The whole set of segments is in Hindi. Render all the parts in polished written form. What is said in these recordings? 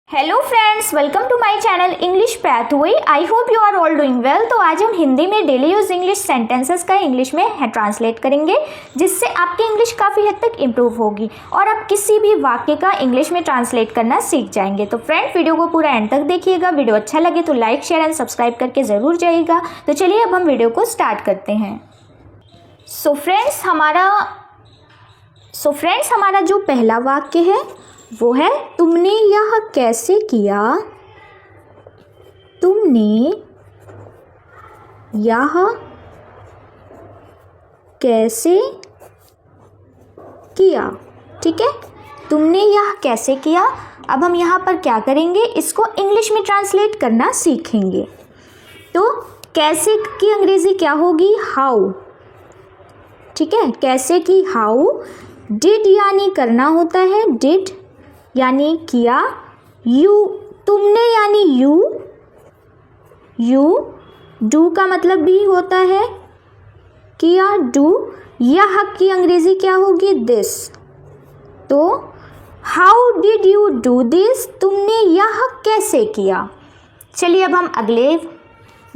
Hello friends, welcome to my channel English pathway. I hope you are all doing well. तो आज हम हिंदी में डेली यूज इंग्लिश सेंटेंसेस का इंग्लिश में ट्रांसलेट करेंगे, जिससे आपकी इंग्लिश काफ़ी हद तक इम्प्रूव होगी और आप किसी भी वाक्य का इंग्लिश में ट्रांसलेट करना सीख जाएंगे। तो फ्रेंड, वीडियो को पूरा एंड तक देखिएगा। वीडियो अच्छा लगे तो लाइक, शेयर एंड सब्सक्राइब करके ज़रूर जाइएगा। तो चलिए अब हम वीडियो को स्टार्ट करते हैं। सो फ्रेंड्स, हमारा जो पहला वाक्य है वो है, तुमने यह कैसे किया। तुमने यह कैसे किया। ठीक है, तुमने यह कैसे किया। अब हम यहाँ पर क्या करेंगे, इसको इंग्लिश में ट्रांसलेट करना सीखेंगे। तो कैसे की अंग्रेजी क्या होगी, हाउ। ठीक है, कैसे की हाउ। डिड यानी करना होता है, डिड यानी किया। यू, तुमने यानी यू डू का मतलब भी होता है किया, डू। यह की अंग्रेजी क्या होगी, दिस। तो how did you do this, तुमने यह कैसे किया। चलिए अब हम अगले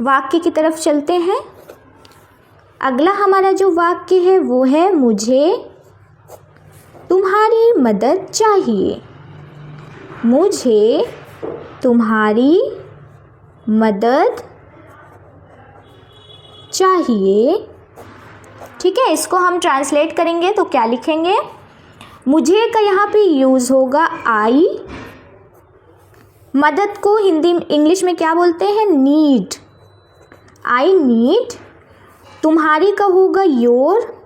वाक्य की तरफ चलते हैं। अगला हमारा जो वाक्य है वो है, मुझे तुम्हारी मदद चाहिए। मुझे तुम्हारी मदद चाहिए। ठीक है, इसको हम ट्रांसलेट करेंगे तो क्या लिखेंगे, मुझे का यहाँ पे यूज़ होगा आई। मदद को हिंदी इंग्लिश में क्या बोलते हैं, नीड। I need. तुम्हारी का होगा योर।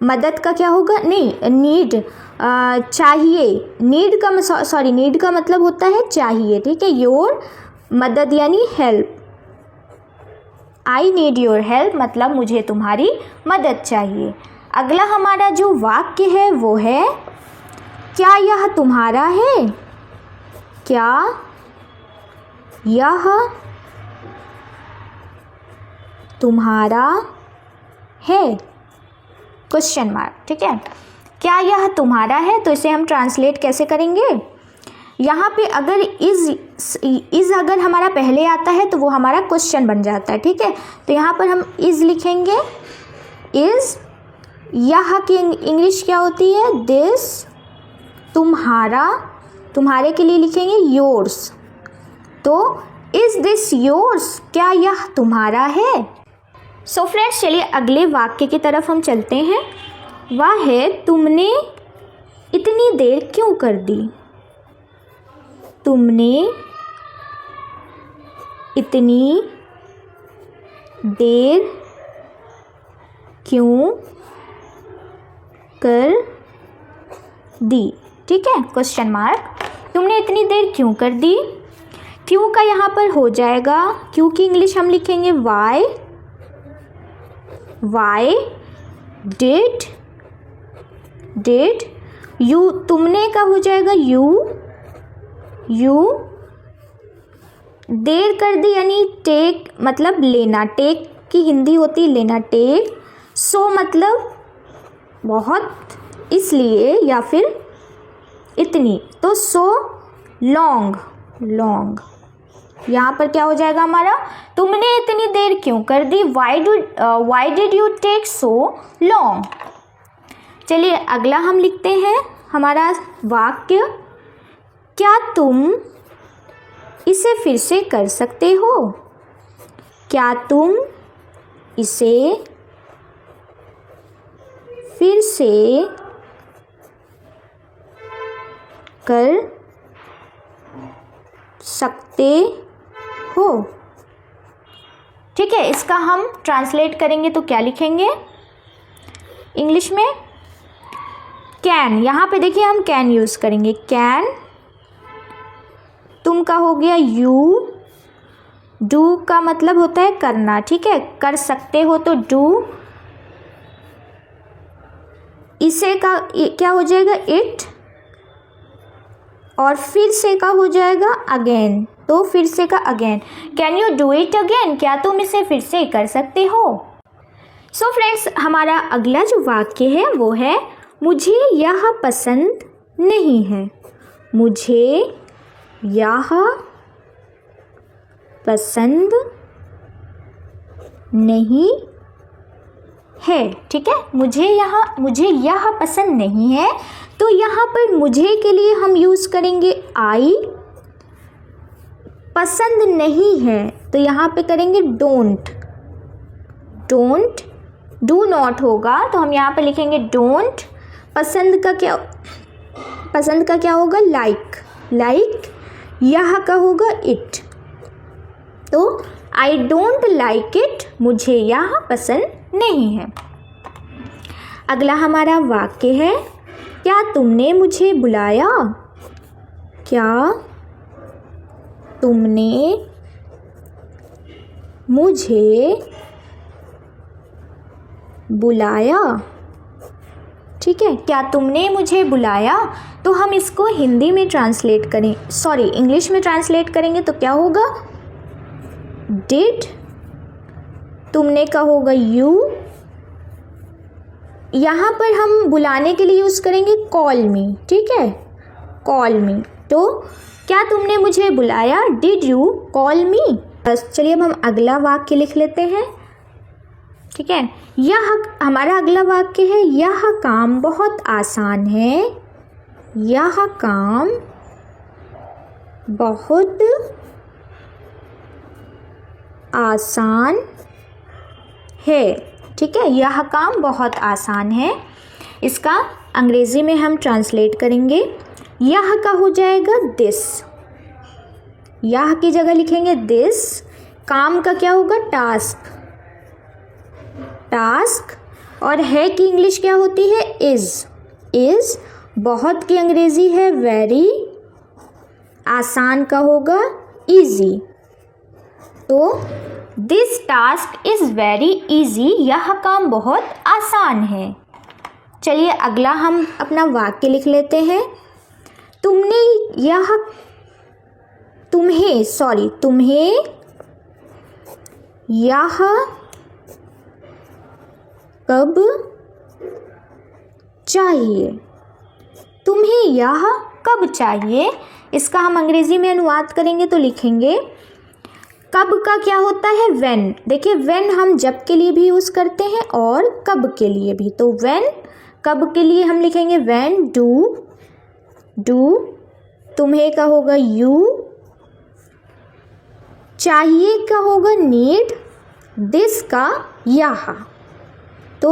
मदद का क्या होगा, नहीं, नीड, चाहिए। नीड का मतलब होता है चाहिए। ठीक है, योर मदद यानी help. I need your help मतलब मुझे तुम्हारी मदद चाहिए। अगला हमारा जो वाक्य है वो है, क्या यह तुम्हारा है। क्या यह तुम्हारा है, क्वेश्चन मार्क। ठीक है, क्या यह तुम्हारा है। तो इसे हम ट्रांसलेट कैसे करेंगे, यहाँ पे अगर इज अगर हमारा पहले आता है तो वो हमारा क्वेश्चन बन जाता है। ठीक है, तो यहाँ पर हम इज लिखेंगे, इज। यह की इंग्लिश क्या होती है, दिस। तुम्हारा, तुम्हारे के लिए लिखेंगे योर्स। तो इज दिस योर्स, क्या यह तुम्हारा है। सो फ्रेंड्स, चलिए अगले वाक्य की तरफ हम चलते हैं। वह है, तुमने इतनी देर क्यों कर दी। तुमने इतनी देर क्यों कर दी। ठीक है, क्वेश्चन मार्क। तुमने इतनी देर क्यों कर दी। क्यों का यहाँ पर हो जाएगा, क्यों की इंग्लिश हम लिखेंगे वाई। वाई डिड यू, तुमने का हो जाएगा यू देर कर दी यानी टेक मतलब लेना। टेक की हिंदी होती है लेना, टेक। सो मतलब बहुत, इसलिए, या फिर इतनी। तो सो लॉन्ग यहाँ पर क्या हो जाएगा हमारा, तुमने इतनी देर क्यों कर दी। Why did you take so long. चलिए अगला हम लिखते हैं हमारा वाक्य, क्या तुम इसे फिर से कर सकते हो। क्या तुम इसे फिर से कर सकते हो। ठीक है, इसका हम ट्रांसलेट करेंगे तो क्या लिखेंगे इंग्लिश में, कैन। यहाँ पे देखिए हम कैन यूज़ करेंगे, कैन। तुम का हो गया यू। डू का मतलब होता है करना। ठीक है, कर सकते हो तो डू। इसे का क्या हो जाएगा, इट। और फिर से का हो जाएगा अगेन। तो फिर से का again, can you do it again, क्या तुम इसे फिर से कर सकते हो। सो फ्रेंड्स, हमारा अगला जो वाक्य है वो है, मुझे यह पसंद नहीं है। मुझे यह पसंद नहीं है। ठीक है, मुझे यह पसंद नहीं है, तो यहाँ पर मुझे के लिए हम यूज़ करेंगे आई। पसंद नहीं है तो यहाँ पे करेंगे डोंट। डू नॉट होगा तो हम यहाँ पे लिखेंगे डोंट। पसंद का क्या होगा? लाइक। यह का होगा इट। तो आई डोंट लाइक इट, मुझे यह पसंद नहीं है। अगला हमारा वाक्य है, क्या तुमने मुझे बुलाया? क्या तुमने मुझे बुलाया? ठीक है, क्या तुमने मुझे बुलाया? तो हम इसको हिंदी में ट्रांसलेट करें, इंग्लिश में ट्रांसलेट करेंगे तो क्या होगा? डिड। तुमने का होगा यू। यहाँ पर हम बुलाने के लिए यूज़ करेंगे कॉल मी। ठीक है, कॉल मी। तो क्या तुमने मुझे बुलाया? डिड यू कॉल मी? बस चलिए अब हम अगला वाक्य लिख लेते हैं। ठीक है, यह हमारा अगला वाक्य है, यह काम बहुत आसान है। यह काम बहुत आसान है। ठीक है, यह काम बहुत आसान है। इसका अंग्रेज़ी में हम ट्रांसलेट करेंगे। यह का हो जाएगा दिस। यह की जगह लिखेंगे दिस। काम का क्या होगा? टास्क। और है की इंग्लिश क्या होती है? इज़। बहुत की अंग्रेज़ी है वेरी। आसान का होगा ईजी। तो this task is very easy, यह काम बहुत आसान है। चलिए अगला हम अपना वाक्य लिख लेते हैं। तुम्हें यह कब चाहिए? तुम्हें यह कब चाहिए? इसका हम अंग्रेज़ी में अनुवाद करेंगे तो लिखेंगे कब का क्या होता है? व्हेन। देखिए व्हेन हम जब के लिए भी यूज़ करते हैं और कब के लिए भी। तो व्हेन, कब के लिए हम लिखेंगे व्हेन। डू। तुम्हें का होगा यू। चाहिए का होगा नीड। दिस का यह। तो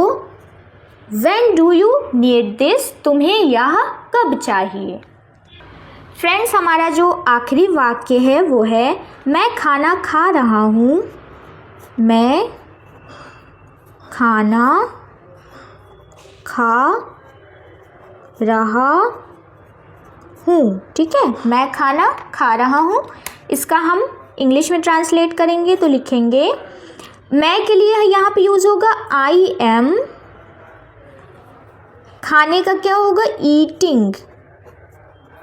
when do you need this? तुम्हें यह कब चाहिए? फ्रेंड्स, हमारा जो आखिरी वाक्य है वो है, मैं खाना खा रहा हूँ। मैं खाना खा रहा हूँ। ठीक है, मैं खाना खा रहा हूँ। इसका हम इंग्लिश में ट्रांसलेट करेंगे तो लिखेंगे, मैं के लिए यहाँ पे यूज़ होगा आई एम। खाने का क्या होगा? ईटिंग।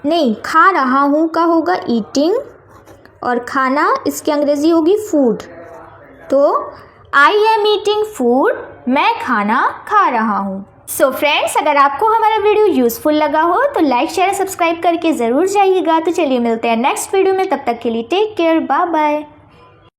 नहीं, खा रहा हूँ का होगा ईटिंग। और खाना इसकी अंग्रेज़ी होगी फूड। तो आई एम ईटिंग फूड, मैं खाना खा रहा हूँ। सो फ्रेंड्स, अगर आपको हमारा वीडियो यूज़फुल लगा हो तो लाइक शेयर सब्सक्राइब करके ज़रूर जाइएगा। तो चलिए मिलते हैं नेक्स्ट वीडियो में, तब तक के लिए टेक केयर, बाय बाय।